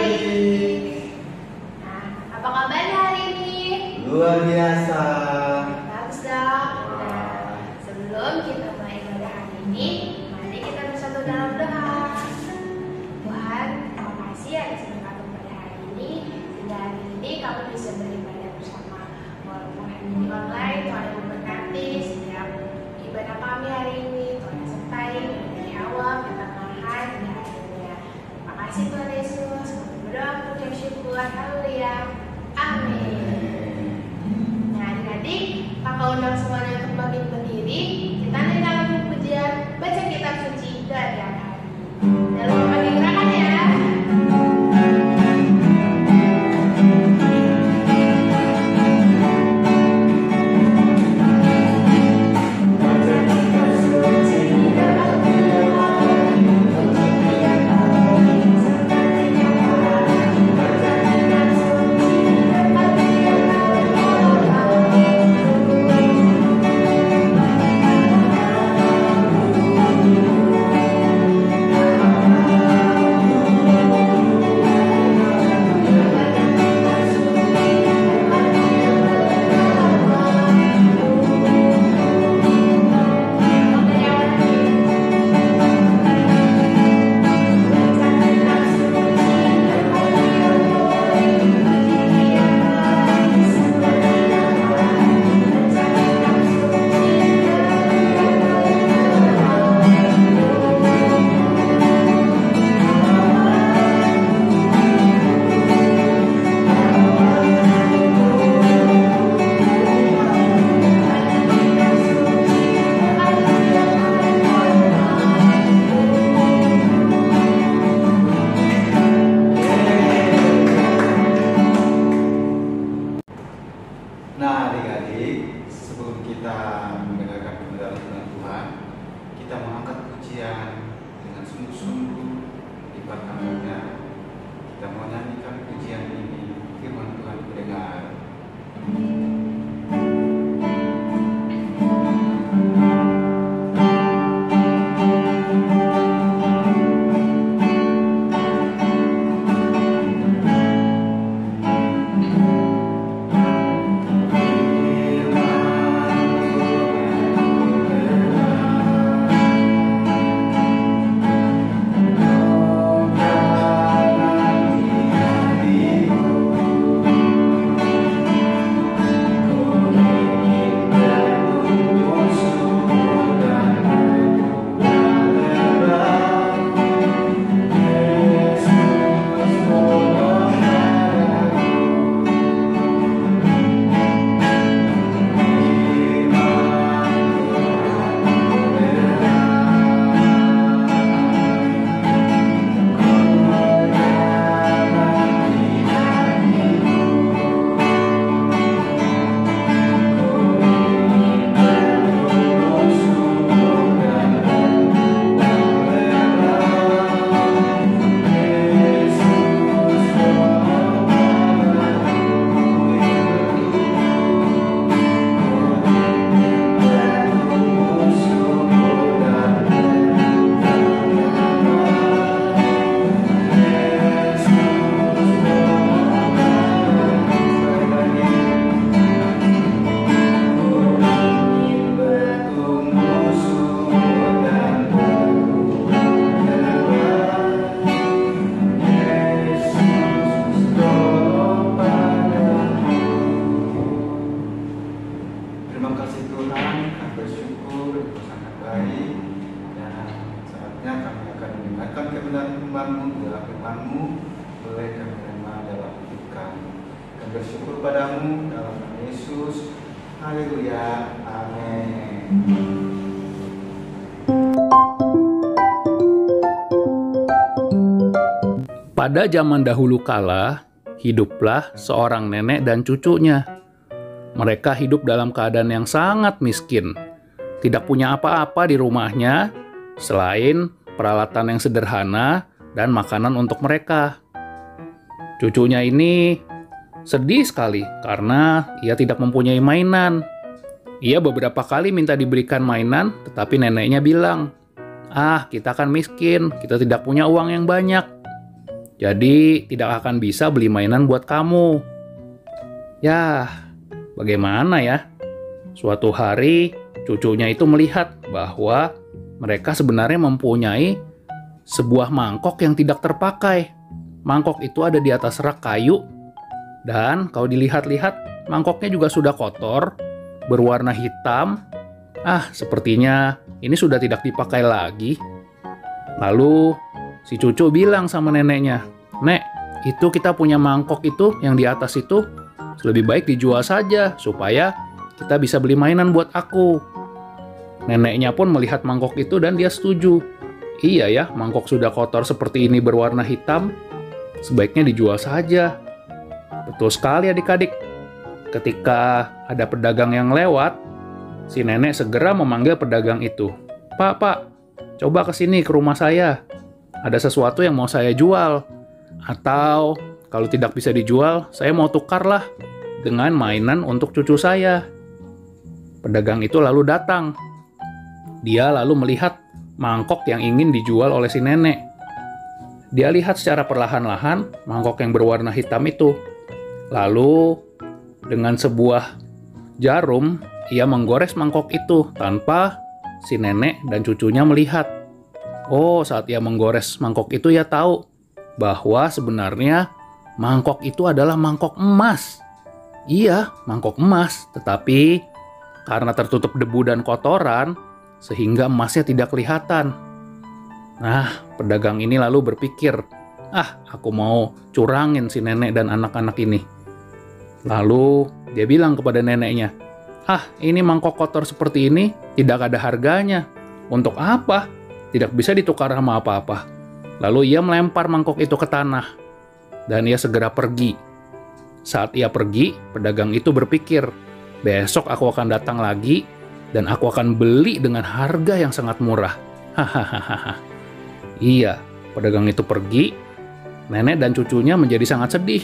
baik. Nah, apa kabarnya hari ini? Luar biasa. Bagus dong. Nah, sebelum kita mulai ibadah hari ini, mari kita bersatu dalam doa. Tuhan, terima kasih atas berkat pada hari ini. Sehingga hari ini kami bisa beribadah bersama walaupun ini online. Tuhan yang memberkati setiap ibadah kami hari ini. Tuhan yang sertai dari awal, pertengahan, hingga akhirnya. Terima kasih Tuhan Yesus. Kami berdoa puji syukur. Haleluya. Amin. Nah, adik-adik, kakak undang semuanya untuk bangkit berdiri. Kita nyanyikan pujian baca kitab suci dari hari. Dalam berbagai gerakan ya. Nah, adik-adik, sebelum kita mendengarkan kebenaran firman Tuhan, kita mengangkat pujian dengan sungguh-sungguh di pertamaannya. Kita mau nyanyikan pujian ini, firman Tuhan mendengar. Terima kasih Tuhan, kami bersyukur Engkau sangat baik. Dan saatnya kami akan mendengarkan kebenaran firman-Mu. Dalam firman-Mu boleh kami terima dalam hidup kami. Kami bersyukur padamu dalam nama Yesus. Haleluya. Amin. Pada zaman dahulu kala, hiduplah seorang nenek dan cucunya. Mereka hidup dalam keadaan yang sangat miskin. Tidak punya apa-apa di rumahnya, selain peralatan yang sederhana dan makanan untuk mereka. Cucunya ini sedih sekali karena ia tidak mempunyai mainan. Ia beberapa kali minta diberikan mainan, tetapi neneknya bilang, "Ah, kita kan miskin, kita tidak punya uang yang banyak." Jadi tidak akan bisa beli mainan buat kamu. Yah, bagaimana ya? Suatu hari cucunya itu melihat bahwa mereka sebenarnya mempunyai sebuah mangkok yang tidak terpakai. Mangkok itu ada di atas rak kayu, dan kalau dilihat-lihat mangkoknya juga sudah kotor, berwarna hitam. Sepertinya ini sudah tidak dipakai lagi. Lalu si cucu bilang sama neneknya, "Nek, itu kita punya mangkok itu yang di atas itu lebih baik dijual saja supaya kita bisa beli mainan buat aku." Neneknya pun melihat mangkok itu dan dia setuju. Iya ya, mangkok sudah kotor seperti ini berwarna hitam, sebaiknya dijual saja. Betul sekali adik-adik. Ketika ada pedagang yang lewat, si nenek segera memanggil pedagang itu. Pak, coba ke sini ke rumah saya. Ada sesuatu yang mau saya jual. Atau kalau tidak bisa dijual, saya mau tukarlah dengan mainan untuk cucu saya." Pedagang itu lalu datang. Dia lalu melihat mangkok yang ingin dijual oleh si nenek. Dia lihat secara perlahan-lahan mangkok yang berwarna hitam itu. Lalu dengan sebuah jarum, ia menggores mangkok itu tanpa si nenek dan cucunya melihat. Saat ia menggores mangkok itu, ia tahu bahwa sebenarnya mangkok itu adalah mangkok emas. Iya, mangkok emas, tetapi karena tertutup debu dan kotoran, sehingga emasnya tidak kelihatan. Nah, pedagang ini lalu berpikir, aku mau curangin si nenek dan anak-anak ini. Lalu dia bilang kepada neneknya, ini mangkok kotor seperti ini tidak ada harganya. Untuk apa? Tidak bisa ditukar sama apa-apa. Lalu ia melempar mangkok itu ke tanah. Dan ia segera pergi. Saat ia pergi, pedagang itu berpikir, besok aku akan datang lagi dan aku akan beli dengan harga yang sangat murah. Hahaha. Iya, pedagang itu pergi. Nenek dan cucunya menjadi sangat sedih.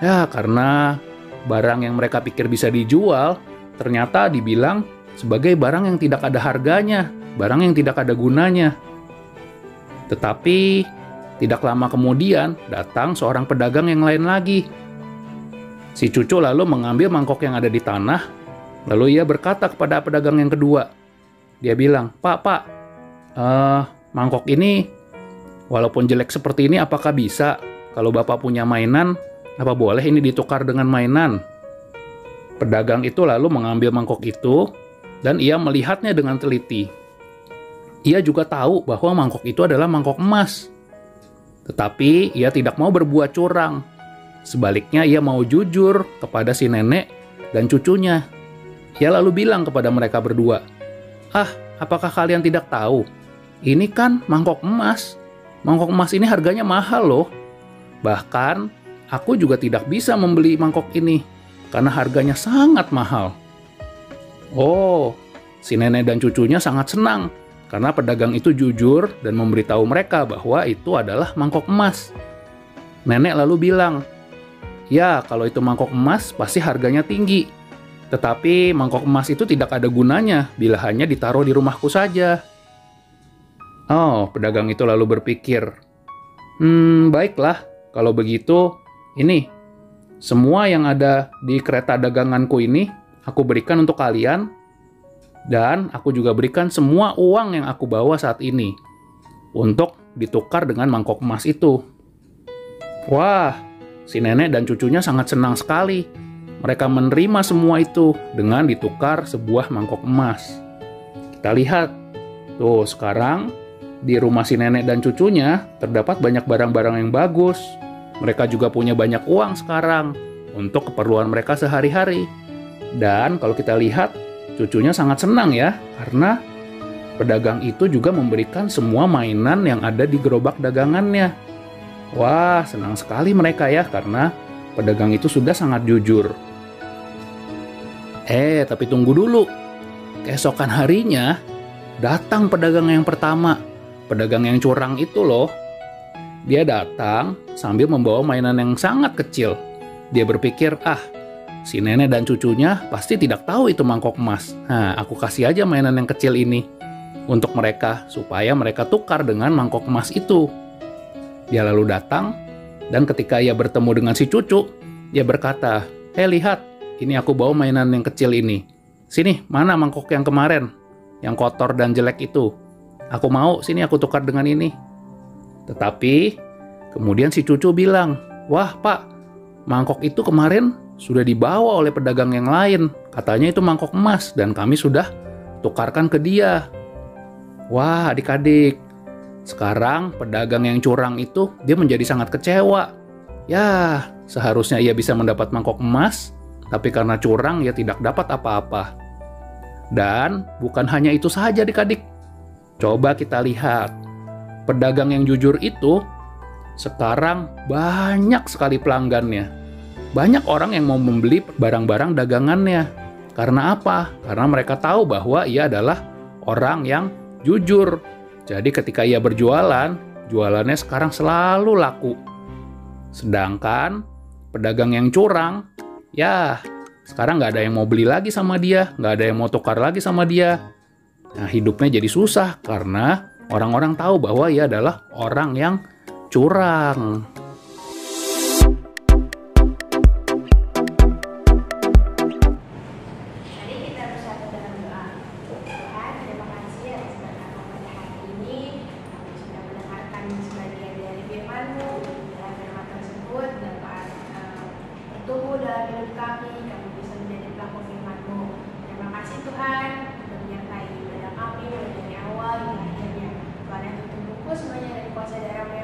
Ya, karena barang yang mereka pikir bisa dijual, ternyata dibilang sebagai barang yang tidak ada harganya, barang yang tidak ada gunanya. Tetapi tidak lama kemudian datang seorang pedagang yang lain lagi. Si cucu lalu mengambil mangkok yang ada di tanah. Lalu ia berkata kepada pedagang yang kedua. Dia bilang, Pak, mangkok ini walaupun jelek seperti ini apakah bisa? Kalau Bapak punya mainan, apa boleh ini ditukar dengan mainan? Pedagang itu lalu mengambil mangkok itu dan ia melihatnya dengan teliti. Ia juga tahu bahwa mangkok itu adalah mangkok emas. Tetapi ia tidak mau berbuat curang. Sebaliknya ia mau jujur kepada si nenek dan cucunya. Ia lalu bilang kepada mereka berdua, apakah kalian tidak tahu? Ini kan mangkok emas. Mangkok emas ini harganya mahal loh. Bahkan aku juga tidak bisa membeli mangkok ini karena harganya sangat mahal. Si nenek dan cucunya sangat senang karena pedagang itu jujur dan memberitahu mereka bahwa itu adalah mangkok emas. Nenek lalu bilang, ya kalau itu mangkok emas pasti harganya tinggi. Tetapi mangkok emas itu tidak ada gunanya bila hanya ditaruh di rumahku saja. Pedagang itu lalu berpikir, baiklah, kalau begitu, ini, semua yang ada di kereta daganganku ini, aku berikan untuk kalian, dan aku juga berikan semua uang yang aku bawa saat ini, untuk ditukar dengan mangkok emas itu. Wah, si nenek dan cucunya sangat senang sekali. Mereka menerima semua itu dengan ditukar sebuah mangkok emas. Kita lihat, tuh sekarang di rumah si nenek dan cucunya terdapat banyak barang-barang yang bagus. Mereka juga punya banyak uang sekarang untuk keperluan mereka sehari-hari. Dan kalau kita lihat, cucunya sangat senang ya, karena pedagang itu juga memberikan semua mainan yang ada di gerobak dagangannya. Wah, senang sekali mereka ya, karena pedagang itu sudah sangat jujur. Tapi tunggu dulu. Keesokan harinya, datang pedagang yang pertama. Pedagang yang curang itu loh. Dia datang sambil membawa mainan yang sangat kecil. Dia berpikir, si nenek dan cucunya pasti tidak tahu itu mangkok emas. Aku kasih aja mainan yang kecil ini untuk mereka, supaya mereka tukar dengan mangkok emas itu. Dia lalu datang Dan ketika ia bertemu dengan si cucu, ia berkata, "Hei lihat, ini aku bawa mainan yang kecil ini. Sini, mana mangkok yang kemarin, yang kotor dan jelek itu? Aku mau, sini aku tukar dengan ini." Tetapi kemudian si cucu bilang, "Wah Pak, mangkok itu kemarin sudah dibawa oleh pedagang yang lain. Katanya itu mangkok emas dan kami sudah tukarkan ke dia." Wah adik-adik, sekarang pedagang yang curang itu dia menjadi sangat kecewa. Ya, seharusnya ia bisa mendapat mangkok emas, tapi karena curang ia tidak dapat apa-apa. Dan bukan hanya itu saja adik-adik. Coba kita lihat, pedagang yang jujur itu sekarang banyak sekali pelanggannya. Banyak orang yang mau membeli barang-barang dagangannya. Karena apa? Karena mereka tahu bahwa ia adalah orang yang jujur. Jadi ketika ia berjualan, jualannya sekarang selalu laku. Sedangkan pedagang yang curang, ya sekarang nggak ada yang mau beli lagi sama dia, nggak ada yang mau tukar lagi sama dia. Nah, hidupnya jadi susah karena orang-orang tahu bahwa ia adalah orang yang curang. Mari kita bersatu dalam doa. Tuhan, terima kasih atas berkat pada hari ini. Kami sudah mendengarkan sebagian dari firman-Mu. Dalam firman tersebut dapat bertumbuh dalam hidup kami. Kami bisa menjadi pelaku firman-Mu. Terima kasih Tuhan sudah menyertai ibadah kami mulai dari awal hingga akhirnya. Tuhan yang tutup buku semuanya dari kuasa darah-Mu